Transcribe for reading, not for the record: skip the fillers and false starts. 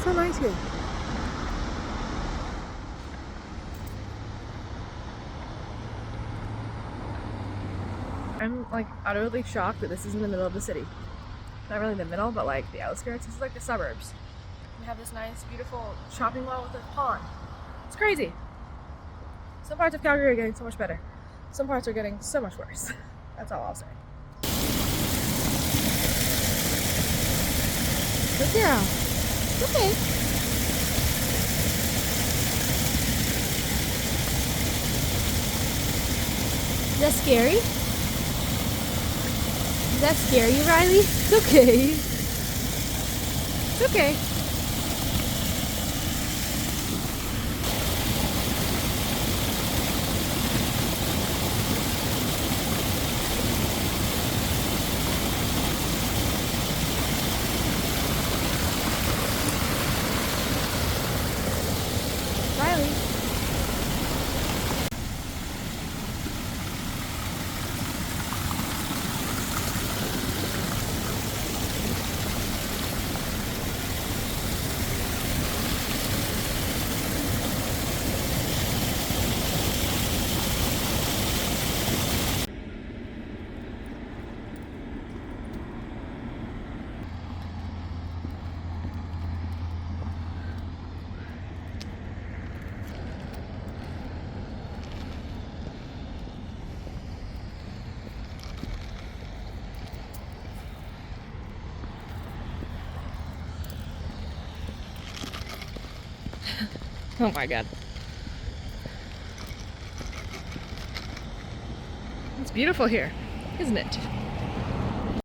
so nice here. I'm like utterly shocked that this is in the middle of the city. Not really the middle, but like the outskirts. This is like the suburbs. We have this nice, beautiful shopping mall with a pond. It's crazy. Some parts of Calgary are getting so much better. Some parts are getting so much worse. That's all I'll say. Good girl. Okay. Is that scary? Does that scare you, Riley? It's okay. It's okay. Riley. Oh my god. It's beautiful here, isn't it?